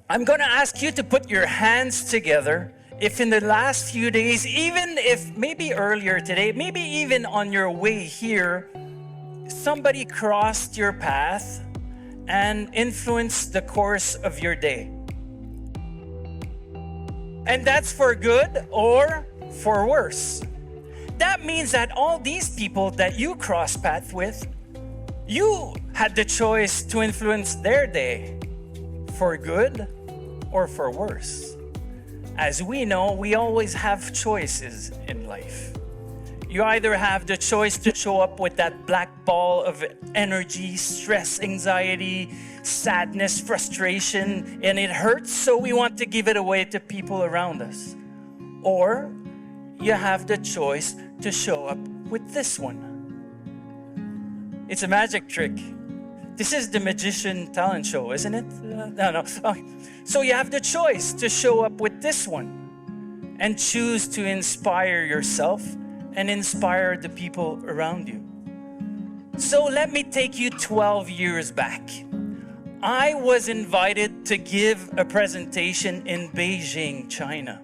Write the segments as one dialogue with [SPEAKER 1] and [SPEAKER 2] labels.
[SPEAKER 1] I'm going to ask you to put your hands together if in the last few days, even if maybe earlier today, maybe even on your way here, somebody crossed your path and influenced the course of your day. And that's for good or for worse. That means that all these people that you cross path with, you had the choice to influence their day for good or for worse. As we know, we always have choices in life. You either have the choice to show up with that black ball of energy, stress, anxiety, sadness, frustration, and it hurts, so we want to give it away to people around us. Or you have the choice to show up with this one. It's a magic trick. This is the magician talent show, isn't it? No. Okay. So you have the choice to show up with this one and choose to inspire yourself and inspire the people around you. So let me take you 12 years back. I was invited to give a presentation in Beijing, China.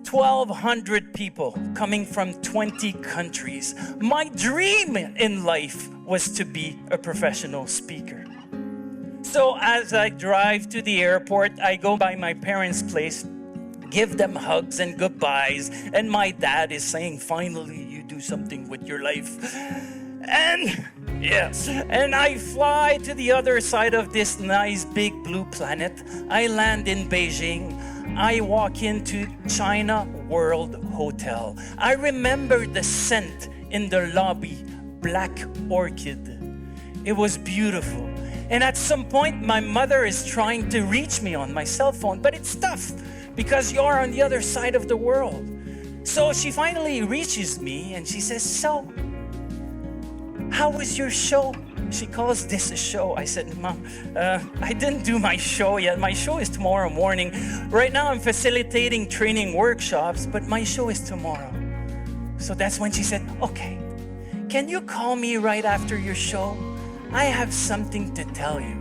[SPEAKER 1] 1,200 people coming from 20 countries. My dream in life was to be a professional speaker. So as I drive to the airport, I go by my parents' place, give them hugs and goodbyes, and my dad is saying, finally you do something with your life. And yes, and I fly to the other side of this nice big blue planet. I land in Beijing. I walk into China World Hotel. I remember the scent in the lobby, black orchid. It was beautiful. And at some point, my mother is trying to reach me on my cell phone, but it's tough because you're on the other side of the world. So she finally reaches me and she says, so, how was your show? She calls this a show. I said, Mom, I didn't do my show yet. My show is tomorrow morning. Right now I'm facilitating training workshops, but my show is tomorrow. So that's when she said, okay, can you call me right after your show? I have something to tell you.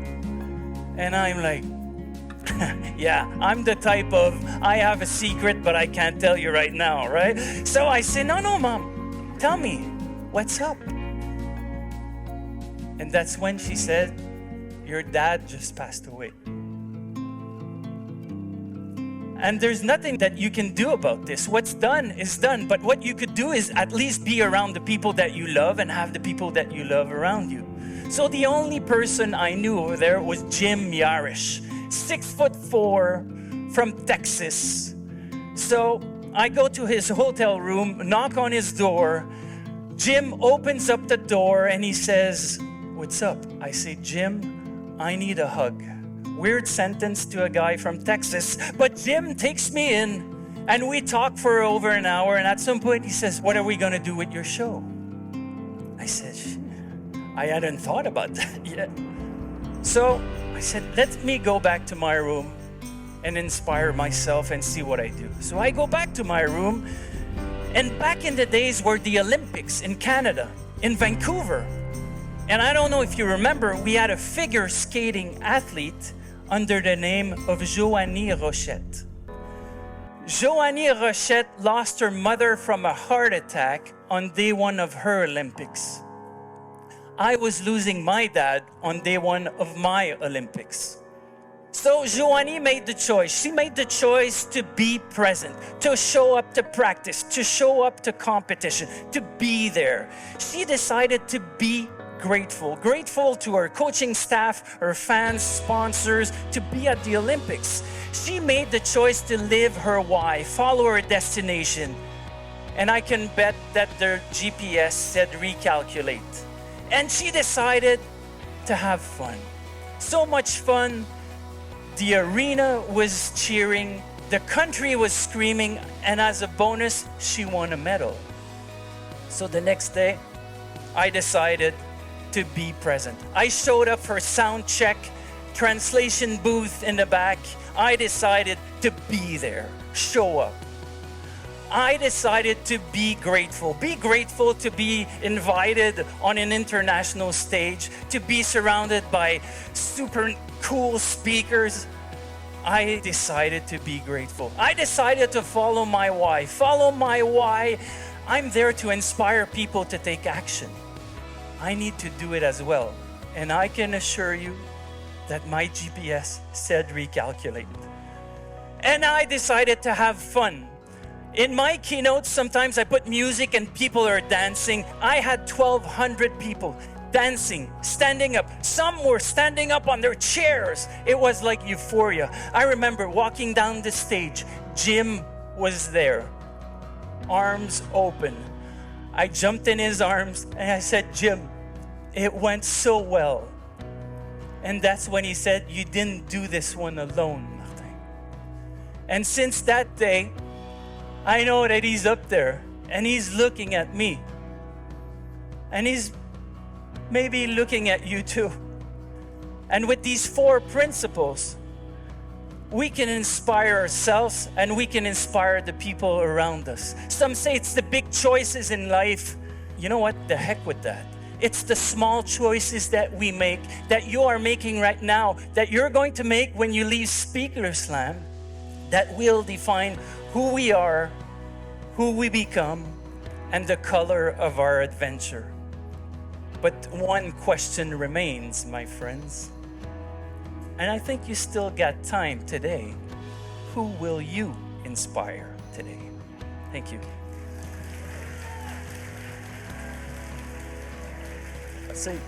[SPEAKER 1] And I'm like, yeah, I'm the type of, I have a secret, but I can't tell you right now, right? So I say, no, Mom, tell me, what's up? And that's when she said, your dad just passed away. And there's nothing that you can do about this. What's done is done. But what you could do is at least be around the people that you love and have the people that you love around you. So the only person I knew over there was Jim Yarish, 6'4" from Texas. So I go to his hotel room, knock on his door. Jim opens up the door and he says, what's up? I say, Jim, I need a hug. Weird sentence to a guy from Texas, but Jim takes me in and we talk for over an hour, and at some point he says, what are we gonna do with your show? I said, I hadn't thought about that yet. So I said, let me go back to my room and inspire myself and see what I do. So I go back to my room, and back in the days were the Olympics in Canada, in Vancouver. And I don't know if you remember, we had a figure skating athlete under the name of Joanie Rochette. Joanie Rochette lost her mother from a heart attack on day one of her Olympics. I was losing my dad on day one of my Olympics. So Joanie made the choice. She made the choice to be present, to show up to practice, to show up to competition, to be there. She decided to be grateful to her coaching staff, her fans, sponsors, to be at the Olympics. She made the choice to live her why, follow her destination. And I can bet that their GPS said recalculate. And she decided to have fun. So much fun. The arena was cheering, the country was screaming, and as a bonus, she won a medal. So the next day, I decided to be present. I showed up for sound check, translation booth in the back. I decided to be there, show up. I decided to be grateful to be invited on an international stage, to be surrounded by super cool speakers. I decided to be grateful. I decided to follow my why. Follow my why. I'm there to inspire people to take action. I need to do it as well. And I can assure you that my GPS said recalculate. And I decided to have fun. In my keynotes, sometimes I put music and people are dancing. I had 1,200 people dancing, standing up. Some were standing up on their chairs. It was like euphoria. I remember walking down the stage. Jim was there, arms open. I jumped in his arms and I said, Jim, it went so well. And that's when he said, you didn't do this one alone, Martin. And since that day, I know that he's up there and he's looking at me. And he's maybe looking at you too. And with these 4 principles, we can inspire ourselves and we can inspire the people around us. Some say it's the big choices in life. You know what? The heck with that. It's the small choices that we make, that you are making right now, that you're going to make when you leave Speaker Slam, that will define who we are, who we become, and the color of our adventure. But one question remains, my friends. And I think you still got time today. Who will you inspire today? Thank you. Let's see.